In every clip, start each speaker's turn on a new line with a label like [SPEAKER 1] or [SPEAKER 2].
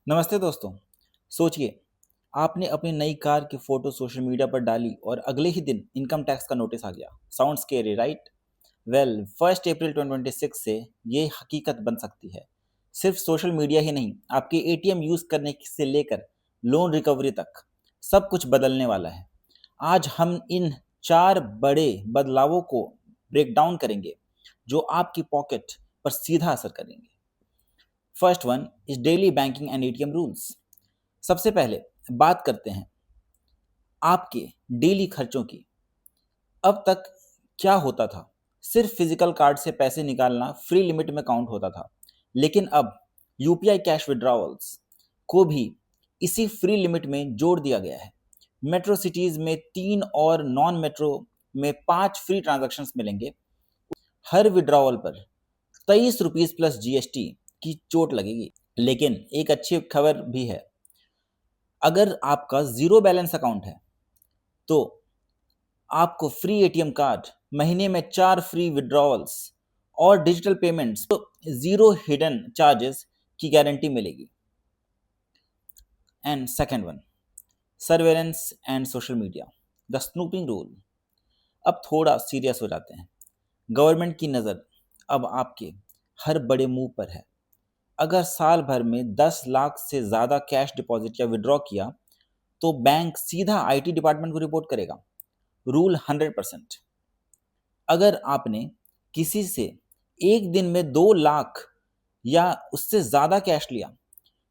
[SPEAKER 1] नमस्ते दोस्तों। सोचिए, आपने अपनी नई कार की फोटो सोशल मीडिया पर डाली और अगले ही दिन इनकम टैक्स का नोटिस आ गया। Sound scary, right? वेल, 1 अप्रैल 2026 से ये हकीकत बन सकती है। सिर्फ सोशल मीडिया ही नहीं, आपके एटीएम यूज करने से लेकर लोन रिकवरी तक सब कुछ बदलने वाला है। आज हम इन 4 बड़े बदलावों को ब्रेक डाउन करेंगे जो आपकी पॉकेट पर सीधा असर करेंगे। First one is daily banking and ATM rules. सबसे पहले बात करते हैं आपके डेली खर्चों की। अब तक क्या होता था? सिर्फ फिजिकल कार्ड से पैसे निकालना फ्री लिमिट में काउंट होता था, लेकिन अब यूपीआई कैश विड्रॉवल्स को भी इसी फ्री लिमिट में जोड़ दिया गया है। मेट्रो सिटीज में 3 और नॉन मेट्रो में 5 फ्री ट्रांजैक्शंस मिलेंगे। हर विड्रॉवल पर 23 रुपीज प्लस जीएसटी की चोट लगेगी। लेकिन एक अच्छी खबर भी है, अगर आपका जीरो बैलेंस अकाउंट है तो आपको फ्री एटीएम कार्ड, महीने में 4 फ्री विड्रॉवल्स और डिजिटल पेमेंट्स, तो जीरो हिडन चार्जेस की गारंटी मिलेगी। And second one, surveillance and social media, the snooping rule. अब थोड़ा सीरियस हो जाते हैं। गवर्नमेंट की नज़र अब आपके हर बड़े मूव पर है। अगर साल भर में 10 लाख से ज़्यादा कैश डिपॉजिट या विड्रॉ किया तो बैंक सीधा आईटी डिपार्टमेंट को रिपोर्ट करेगा। रूल 100%। अगर आपने किसी से एक दिन में 2 लाख या उससे ज़्यादा कैश लिया,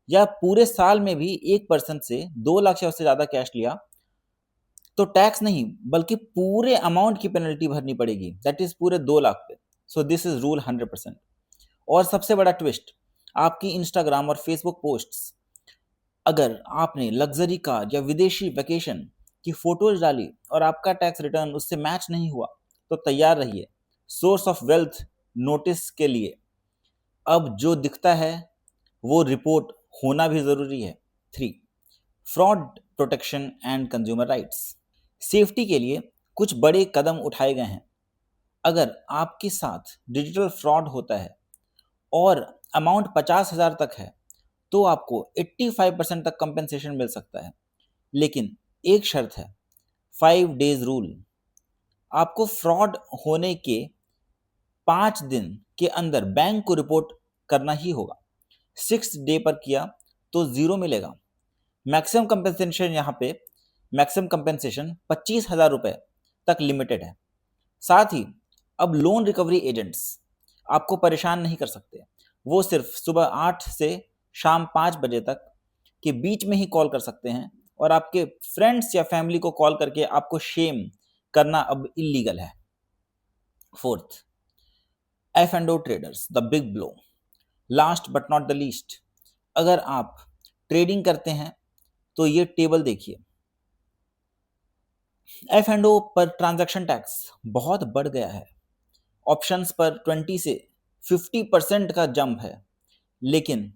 [SPEAKER 1] या पूरे साल में भी एक पर्सन से 2 लाख या उससे ज़्यादा कैश लिया, तो टैक्स नहीं बल्कि पूरे अमाउंट की पेनल्टी भरनी पड़ेगी, दैट इज पूरे 2 लाख पे। So this is rule 100%। और सबसे बड़ा ट्विस्ट, आपकी इंस्टाग्राम और फेसबुक पोस्ट्स, अगर आपने लग्जरी कार या विदेशी वेकेशन की फोटोज डाली और आपका टैक्स रिटर्न उससे मैच नहीं हुआ, तो तैयार रहिए सोर्स ऑफ वेल्थ नोटिस के लिए। अब जो दिखता है वो रिपोर्ट होना भी जरूरी है। 3, fraud protection and consumer rights. Safety के लिए कुछ बड़े कदम उठाए गए हैं। अगर आपके साथ डिजिटल फ्रॉड होता है और अमाउंट 50,000 तक है तो आपको 85% तक कंपेंसेशन मिल सकता है। लेकिन एक शर्त है, 5 डेज रूल। आपको फ्रॉड होने के 5 दिन के अंदर बैंक को रिपोर्ट करना ही होगा। 6 डे पर किया तो जीरो मिलेगा। मैक्सिमम कंपेंसेशन यहाँ पे मैक्सिमम कंपेंसेशन 25,000 रुपए तक लिमिटेड है। साथ ही अब लोन रिकवरी एजेंट्स आपको परेशान नहीं कर सकते। वो सिर्फ सुबह 8 से शाम 5 बजे तक के बीच में ही कॉल कर सकते हैं, और आपके फ्रेंड्स या फैमिली को कॉल करके आपको शेम करना अब इलीगल है। Fourth, F and O traders, the big blow. Last but not the least, अगर आप ट्रेडिंग करते हैं तो ये टेबल देखिए। एफ एंड ओ पर ट्रांजैक्शन टैक्स बहुत बढ़ गया है। ऑप्शंस पर 20 से 50% का जंप है। लेकिन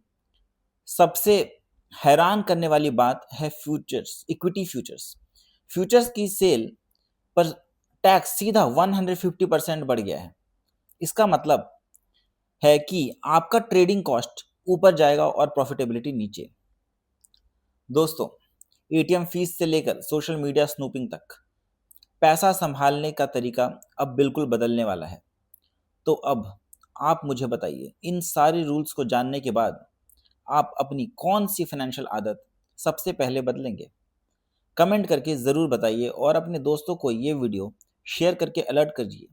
[SPEAKER 1] सबसे हैरान करने वाली बात है फ्यूचर्स, इक्विटी फ्यूचर्स। फ्यूचर्स की सेल पर टैक्स सीधा 150% बढ़ गया है। इसका मतलब है कि आपका ट्रेडिंग कॉस्ट ऊपर जाएगा और प्रॉफिटेबिलिटी नीचे। दोस्तों, एटीएम फीस से लेकर सोशल मीडिया स्नूपिंग तक, पैसा संभालने का तरीका अब बिल्कुल बदलने वाला है। तो अब आप मुझे बताइए, इन सारे रूल्स को जानने के बाद आप अपनी कौन सी फाइनेंशियल आदत सबसे पहले बदलेंगे? कमेंट करके ज़रूर बताइए और अपने दोस्तों को ये वीडियो शेयर करके अलर्ट करिए